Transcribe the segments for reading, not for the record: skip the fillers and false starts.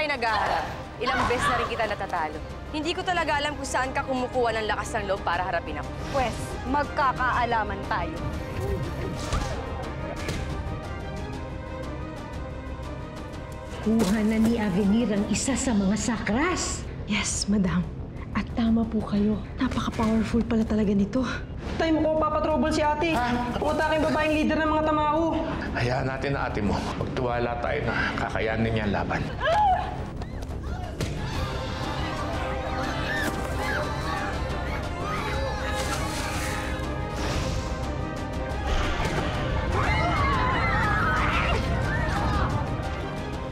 tayo naghaharap. Ilang beses na rin kita natatalo. Hindi ko talaga alam kung saan ka kumukuha ng lakas ng loob para harapin ako. Pwes, magkakaalaman tayo. Kuha na ni Avenir ang isa sa mga sakras. Yes, madam. At tama po kayo. Napaka-powerful pala talaga nito. Tayo mo ko papatrouble si ate. Pumunta kayong babaeng leader ng mga tamaho. Hayaan natin na ate mo. Magtiwala tayo na kakayanin niya ang laban.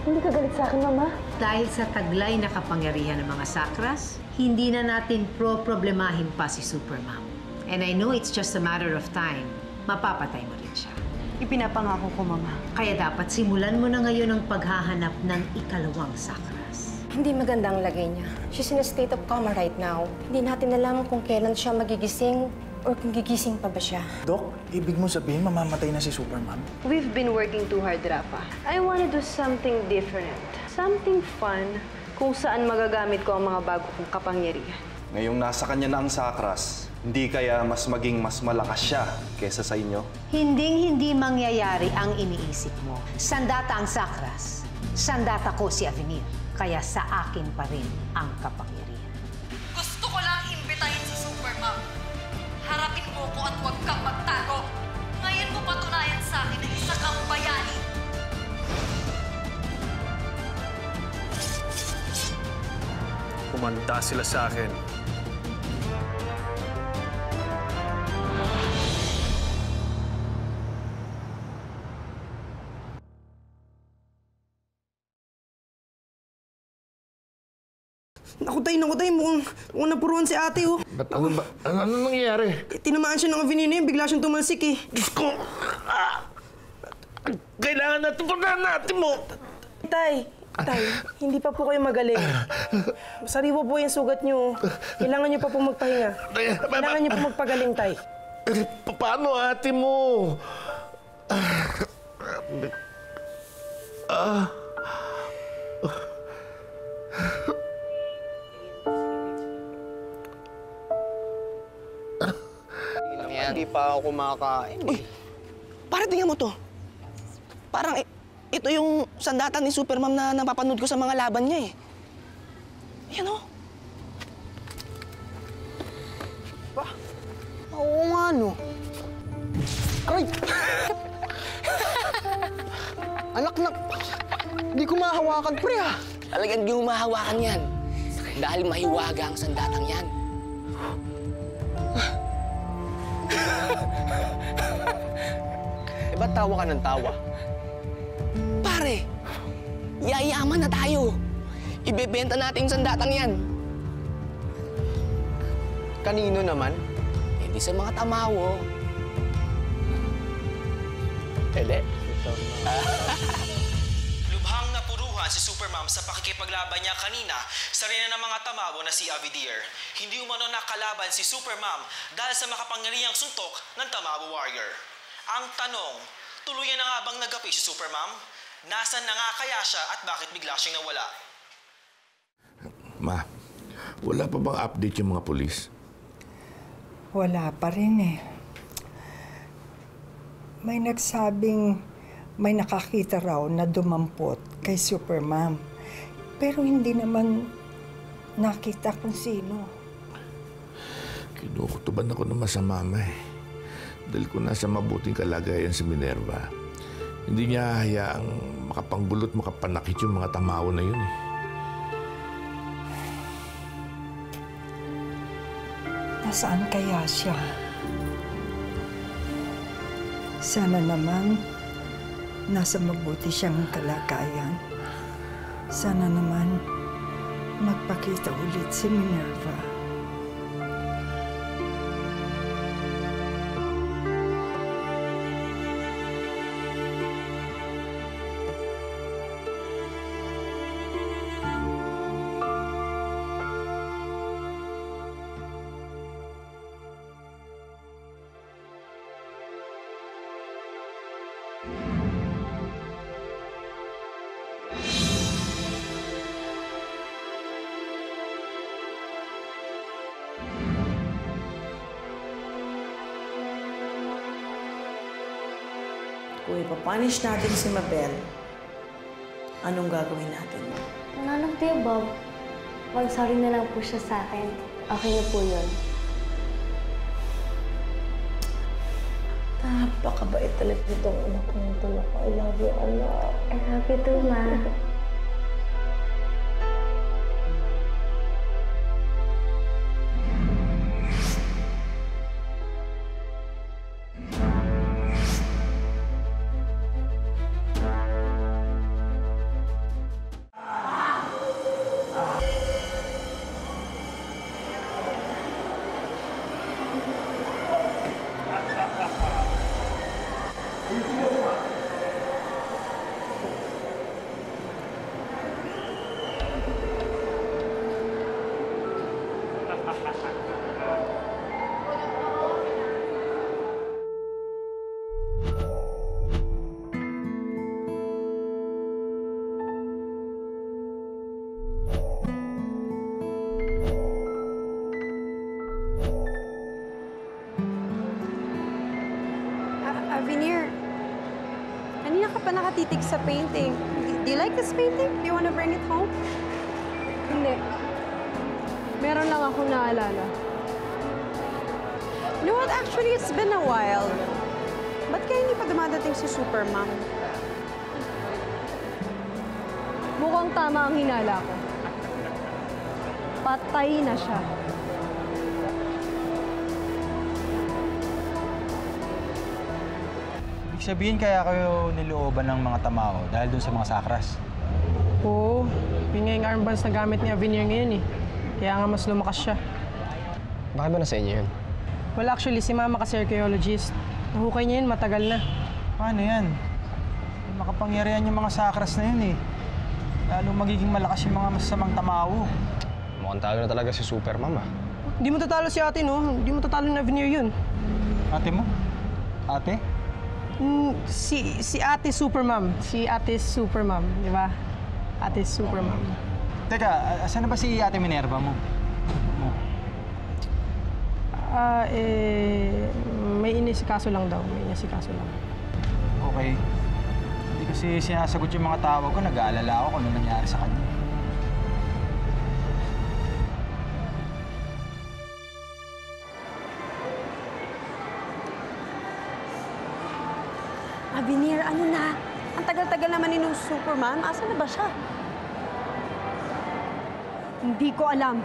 Hindi ka galit sa akin, Mama? Dahil sa taglay na kapangyarihan ng mga sakras, hindi na natin problemahin pa si Supermom. And I know it's just a matter of time. Mapapatay mo rin siya. Ipinapangako ko, Mama. Kaya dapat simulan mo na ngayon ang paghahanap ng ikalawang sakras. Hindi maganda ang lagay niya. She's in a state of coma right now. Hindi natin alam kung kailan siya magigising or kung gigising pa ba siya. Dok, ibig mo sabihin mamamatay na si Supermom? We've been working too hard, Rafa. I wanna do something different. Something fun kung saan magagamit ko ang mga bago kong kapangyarihan. Ngayong nasa kanya na ang sakras, hindi kaya mas maging mas malakas siya kesa sa inyo? Hinding-hindi mangyayari ang iniisip mo. Sandata ang sakras. Sandata ko si Avenir. Kaya sa akin pa rin ang kapangyarihan. Gusto ko lang imbitahin si Supermom. Harapin mo ko at huwag kang magtago. Ngayon mo patunayan sa akin na isa kang bayani. Kumanda sila sa akin. Naku tayo, mukhang napuruan si ate, oh. Ba't ano ba? Ano nangyayari? Tinamaan siya ng Avenir na yun, bigla siyang tumalsik, eh. Diyos ko! Kailangan natin punahan natin mo! Tay, hindi pa po kayo magaling. Sariwa po yung sugat niyo. Kailangan niyo pa po magpahinga. Kailangan niyo po magpagaling, Tay. Paano ate mo? Hindi pa ako kumakain. Uy, para tingnan mo to. Parang ito yung sandatan ni Supermom na napapanood ko sa mga laban niya, eh. Yan, oh. Pa? Oo nga, no. Aray! Anak na... Hindi ko mahawakan, pre, ah. Talagang di mo mahawakan yan. Dahil mahiwaga ang sandatang yan. Ba't tawa ka ng tawa? Pare, yayaman na tayo. Ibebenta natin yung sandatang yan. Kanino naman? Eh di sa mga tamawo. Ele? Lubhang napuruhan si Supermom sa pakikipaglaban niya kanina sa reyna ng mga tamawo na si Avidir. Hindi umano nakalaban si Supermom dahil sa makapangyarihang suntok ng Tamawo Warrior. Ang tanong, tuluyan na nga bang nagapi si Supermom? Nasaan na nga kaya siya at bakit bigla siyang nawala? Ma, wala pa bang update yung mga pulis? Wala pa rin, eh. May nagsabing may nakakita raw na dumampot kay Supermom. Pero hindi naman nakita kung sino. Kinukutuban ako naman sa mama, eh. Dahil ko nasa mabuting kalagayan si Minerva. Hindi niya hayaang makapangbulot, makapanakit yung mga tamaw na yun, eh. Nasaan kaya siya? Sana naman nasa mabuti siyang kalagayan. Sana naman magpakita ulit si Minerva. kung ipapunish natin si Mabel, anong gagawin natin? Wala lang, Tia Bob. Mag-sorry na lang po siya sa akin. Okay na po yun. Napakabait talaga itong anak ko nito. I love you, anak. I love you too, Ma. Veneer, kanina ka pa nakatitig sa painting. Do you like this painting? Do you want to bring it home? Hindi. Meron lang akong naalala. You know what? Actually, it's been a while. Ba't kaya hindi pa dumadating si Supermom? Mukhang tama ang hinala ko. Patay na siya. Sabihin kaya kayo nilooban ng mga tamao dahil dun sa mga sakras? Oo. Yun nga yung armbands na gamit ni Avenir ngayon eh. Kaya nga mas lumakas siya. Bakit ba nasa inyo yun? Well, actually, si Mama kasi archaeologist. Nahukay niya yun matagal na. Paano yan? May makapangyarihan yung mga sakras na yun eh. Lalo magiging malakas yung mga masasamang tamao. Mukhang talo na talaga si Supermom ah. Hindi mo tatalo si ate, no? Hindi mo tatalo ni Avenir yun. Ate mo? Ate? Si Ate Supermom. Si Ate Supermom, di ba? Ate Supermom. Teka, asan na ba si Ate Minerva mo? May inisikaso lang daw. May inisikaso lang. Okay. Hindi kasi sinasagot yung mga tawag ko. Nag-aalala ako kung ano nangyari sa kanya. Avenir, ano na? Ang tagal-tagal naman ni nung Supermom. Asan na ba siya? Hindi ko alam.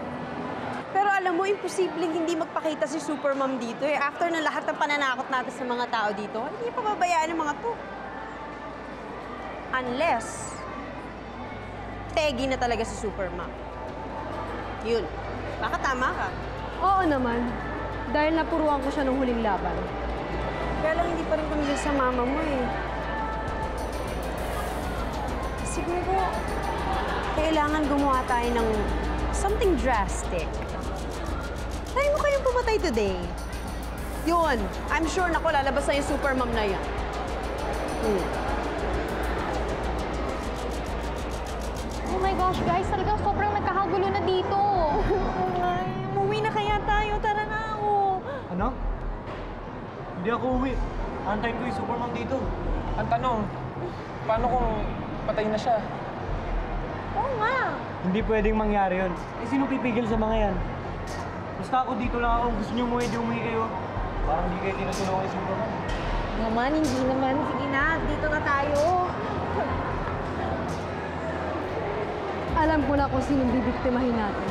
Pero alam mo, imposibleng hindi magpakita si Supermom dito eh. After na lahat ng pananakot natin sa mga tao dito, hindi pa babayaan ng mga to. Unless, tegi na talaga si Supermom. Yun. Baka tama ka. Oo naman. Dahil napuruan ko siya nung huling laban. Kaya lang hindi pa rin tumigil sa mama mo eh. Siguro, kailangan gumawa tayo ng something drastic. Try mo kayong pumatay today. Yun. I'm sure naku, lalabas na yung Supermom na yan. Oh my gosh, guys. Talagang sobrang nagkakagulo na dito. Umuwi na kaya tayo. Tara na ako. Ano? Hindi ako uwi. Antayin ko yung Supermom dito. Ang tanong, paano kung patay na siya? Oo nga. Hindi pwedeng mangyari yun. Eh, sino pipigil sa mga yan? Basta ako dito lang ako. Gusto niyo umuwi, di umuwi kayo. Parang hindi kayo tinutulungan yung Supermom. Naman, hindi naman. Sige na, dito na tayo. Alam ko na kung sinong bibiktimahin natin.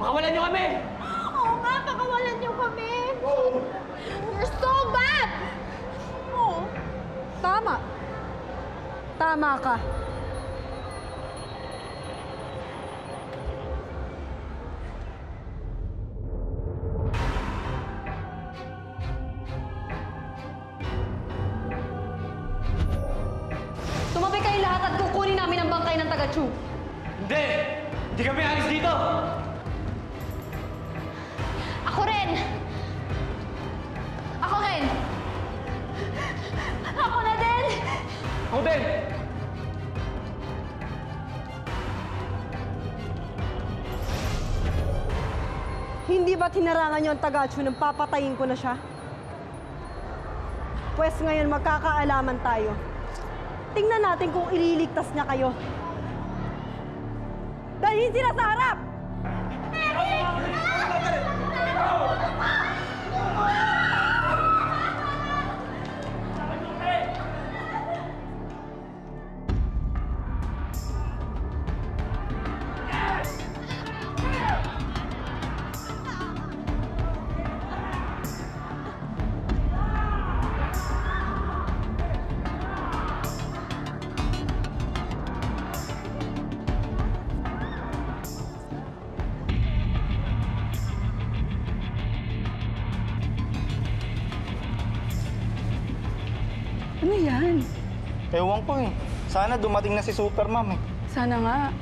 Pakawalan niyo kami! Oo nga, pakawalan niyo kami! You're so bad! Oo. Tama. Tama ka. Tumabi kayo lahat at kukunin namin ang bangkay ng taga-Chu. Hindi! Hindi kami alis dito! Ako rin! Ako rin! Ako na din! Ako din! Hindi ba tinarangan niyo ang taga-Chu nang papatayin ko na siya? Pwes ngayon magkakaalaman tayo. Tingnan natin kung ililigtas niya kayo. Dalhin sila sa harap! Ano yan? Ewan ko eh. Sana dumating na si Super Mom eh. Sana nga.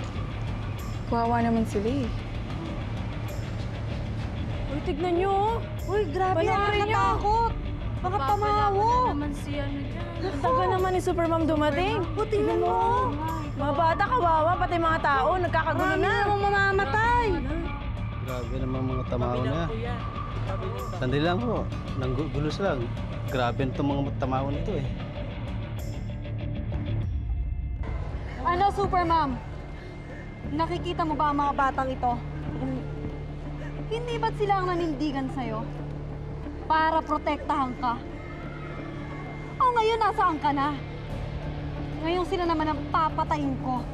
Kawawa naman sila eh. Uy, tignan niyo. Uy, grabe, nakakatakot. Baka pamawo. naman si ano dyan. Ang tagal naman ni Supermom dumating. Tingnan mo. Mga bata, kawawa, pati mga tao, nagkakagulo na. Marami mamamatay. Grabe naman mga tamaw na. Sandali lang po. Nanggulo sila. Grabe itong mga tamaw nito eh. Ano, Supermom? Nakikita mo ba ang mga batang ito? Hindi ba't sila ang nanindigan sa'yo? Para protektahan ka? O ngayon, nasaan ka na? Ngayon sila naman ang papatayin ko.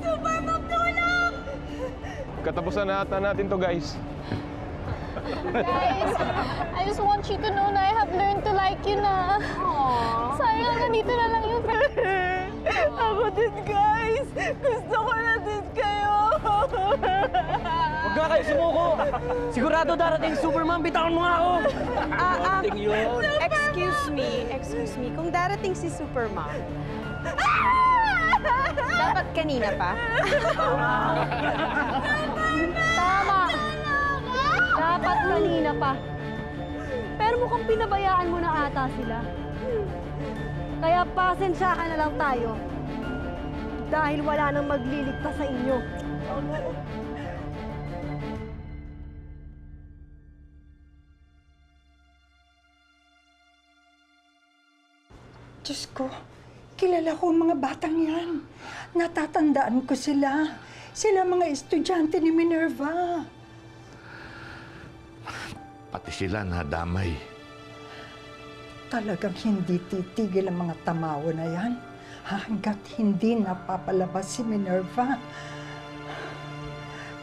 Supermom, tulong! Katapusan na ata natin to, guys. Guys, I just want you to know na I have learned to like you na. Sayang, nandito na lang yung friend. Ako din, guys. Gusto ko na din kayo. Huwag nga kayo sumuko! Sigurado darating Supermom, bitawan mo nga ako! Excuse me. Kung darating si Supermom, dapat kanina pa. Tama. Dapat kanina pa. Pero mukhang pinabayaan mo na ata sila. Kaya pasensya ka na lang tayo. Dahil wala nang magliligtas sa inyo. Diyos ko, kilala ko ang mga batang yan. Natatandaan ko sila. Sila mga estudyante ni Minerva. Pati sila nadamay. Talagang hindi titigil ang mga tamawa na yan hanggat hindi napapalabas si Minerva.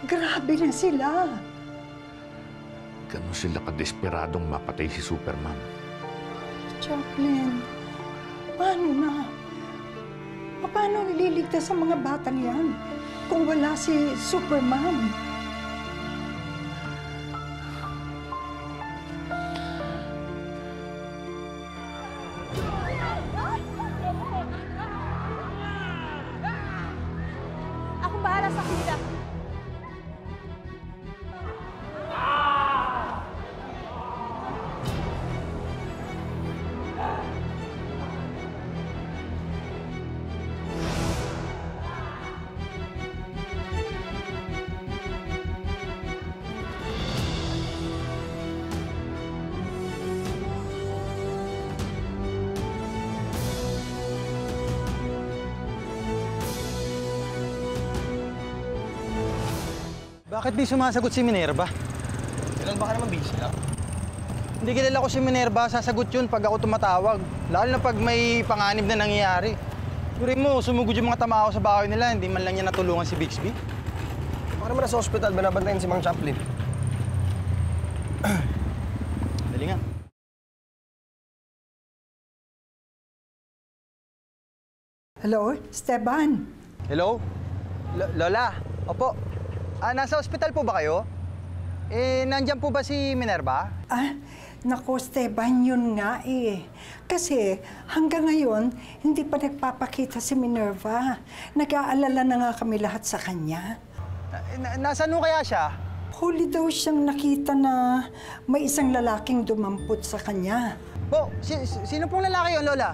Grabe na sila. Ganun sila kadesperadong mapatay si Supermom. Chaplin, paano na? Paano nililigtas ang mga batang yan kung wala si Supermom? Akong bahala sa kanila. Bakit di sumasagot si Minerva? Kailan baka naman busy lang? Hindi kilala ko si Minerva, sasagot yun pag ako tumatawag. Lalo na pag may panganib na nangyayari. Turing mo, sumugod yung mga tamaho sa bahay nila, hindi man lang niya natulungan si Bixby. Baka naman nasa hospital, binabantayan si Mang Chaplin. Dali nga. Hello, Esteban? Hello? Lola? Opo. Nasa ospital po ba kayo? Nandyan po ba si Minerva? Naku, Esteban, yun nga eh. Kasi hanggang ngayon, hindi pa nagpapakita si Minerva. Nag-aalala na nga kami lahat sa kanya. Nasaan mo kaya siya? Huli daw siyang nakita na may isang lalaking dumampot sa kanya. Po, sino pong lalaki yun, Lola?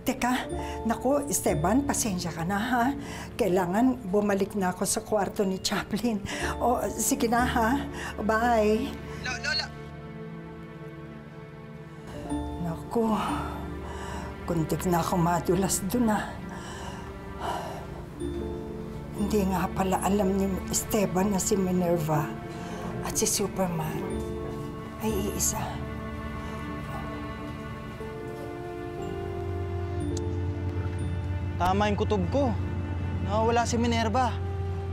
Teka. Naku, Esteban, pasensya ka na ha. Kailangan bumalik na ako sa kwarto ni Chaplin. O, sige na ha. Bye. Lola! Naku, kuntik na ako madulas dun ah. Hindi nga pala alam ni Esteban na si Minerva at si Superman ay iisa. Tama yung kutob ko. Nakawala si Minerva.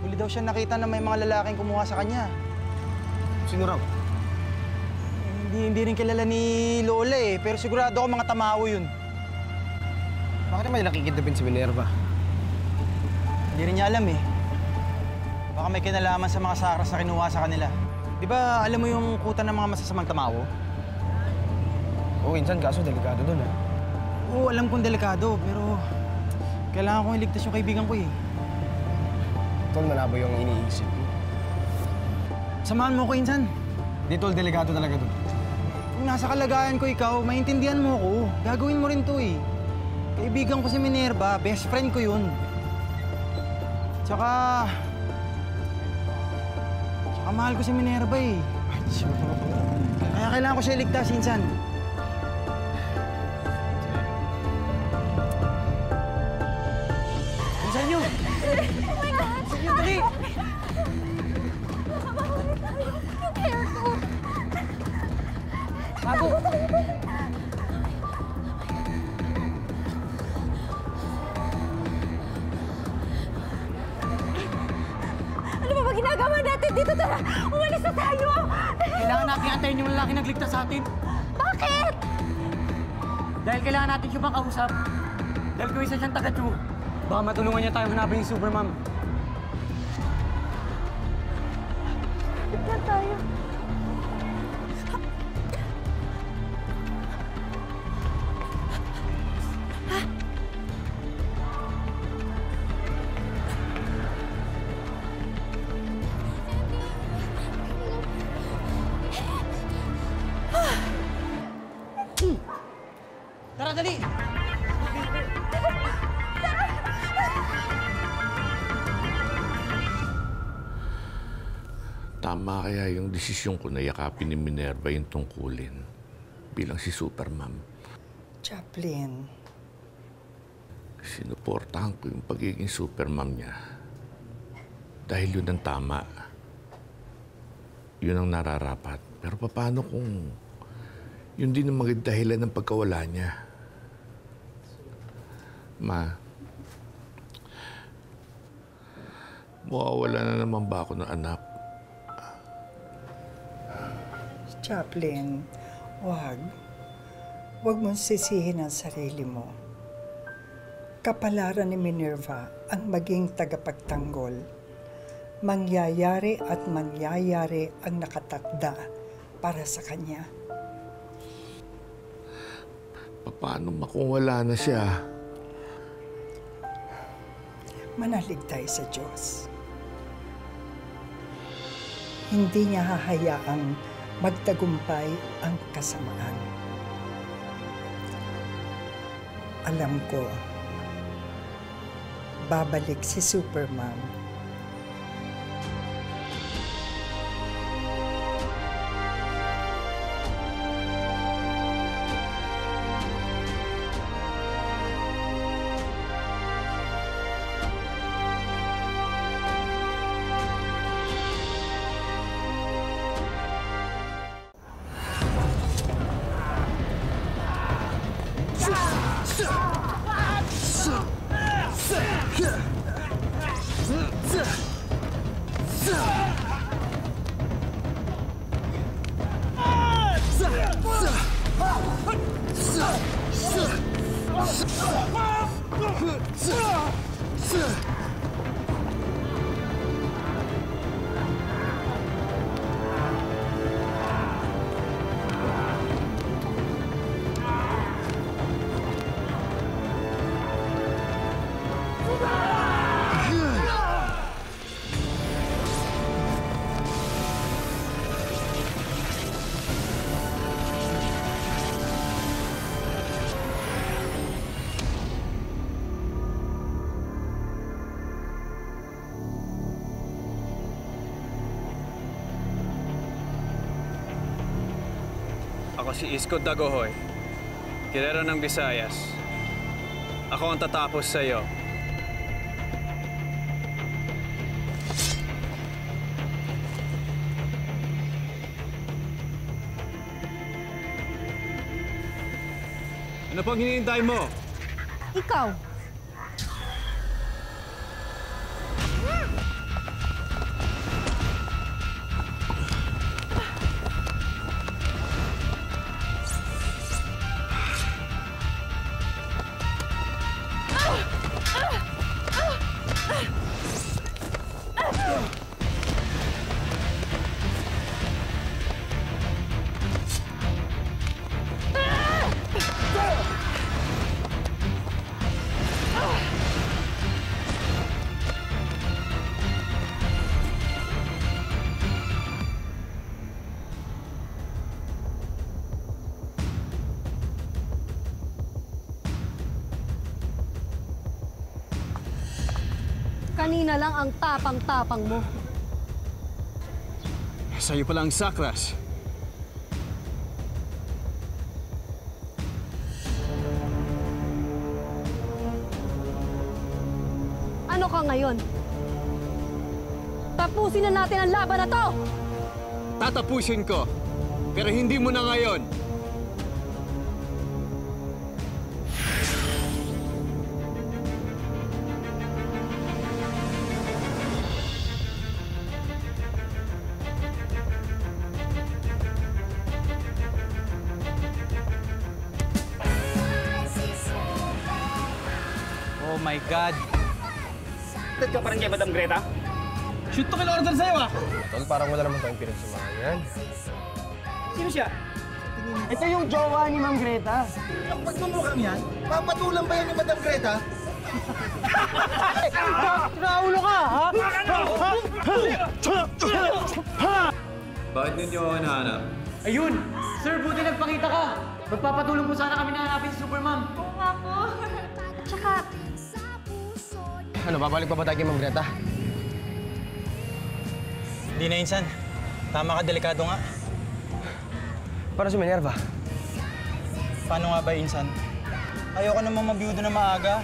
Huli daw siya nakita na may mga lalaking kumuha sa kanya. Sino raw? Hindi rin kilala ni Lola eh, pero sigurado ako mga tamaho yun. Bakit may nakikidabin si Minerva? Hindi rin niya alam eh. Baka may kinalaman sa mga sakras na kinuha sa kanila. Di ba alam mo yung kuta ng mga masasamang tamaho? Oo, insan, kaso delikado dun eh. Oo, alam kong delikado, pero kailangan kong iligtas yung kaibigan ko eh. Tol, malabo yung iniisip mo. Samahan mo ko, insan. Di, Tol, delikado talaga dun. Kung nasa kalagayan ko ikaw, maintindihan mo ko. Gagawin mo rin to eh. Kaibigan ko si Minerva, best friend ko yun. Tsaka mahal ko si Minerva eh. Kaya kailangan ko siya iligtas, insan. Insan nyo! Oh my God! Insan nyo, dali! Yung hair ko! Bago! Ano ba ginagawa natin dito? Tara! Umalis na tayo! Kailangan natin antayin yung lalaki nagligtas sa atin. Bakit? Dahil kailangan natin siya makausap. Dahil kung isa siyang taga-Chu, baka matulungan niya tayo hanapin yung Supermom. Tignan tayo. Tara, dali! Tama kaya yung desisyon ko na yakapin ni Minerva yung tungkulin bilang si Supermom. Chaplin. Sinuportahan ko yung pagiging Supermom niya. Dahil yun ang tama. Yun ang nararapat. Pero paano kung yun din ang maging dahilan ng pagkawala niya? Ma, mawawala na naman ba ako ng anak? Chaplin, wag. Wag mong sisihin ang sarili mo. Kapalaran ni Minerva ang maging tagapagtanggol. Mangyayari at mangyayari ang nakatakda para sa kanya. Paano kung wala na siya? Manalig tayo sa Diyos. Hindi niya hahayaang magtagumpay ang kasamaan. Alam ko, babalik si Superman. Ako si Isko Dagohoy, kirero ng Visayas. Ako ang tatapos sa iyo. Ano pang hinihintay mo? Ikaw! Kanina lang ang tapang-tapang mo. Sa'yo pala ang sakras. Ano ka ngayon? Tapusin na natin ang laban na to! Tatapusin ko, pero hindi mo na ngayon. Oh my God! Ted ka pa rin kay Madam Greta? Shoot to kill order sa'yo ah! Tol, parang wala naman tayong pinagsamahan. Sino siya? Ito yung jowa ni Ma'am Greta. Ang pagmumukhang yan, papatulan ba yan ni Madam Greta? Naulo ka, ha? Bakit ninyo ako hinahanap? Ayun! Sir, buti nagpakita ka! Magpapatulong po sana kami na hanapin si Supermom. Oo nga po. Tsaka, Ano, babalik pa ba tayo kay Ma'am Greta? Hindi na, Insan. Tama ka, delikado nga. Para si Minerva. Paano nga ba, Insan? Ayoko namang mabiyudo na maaga.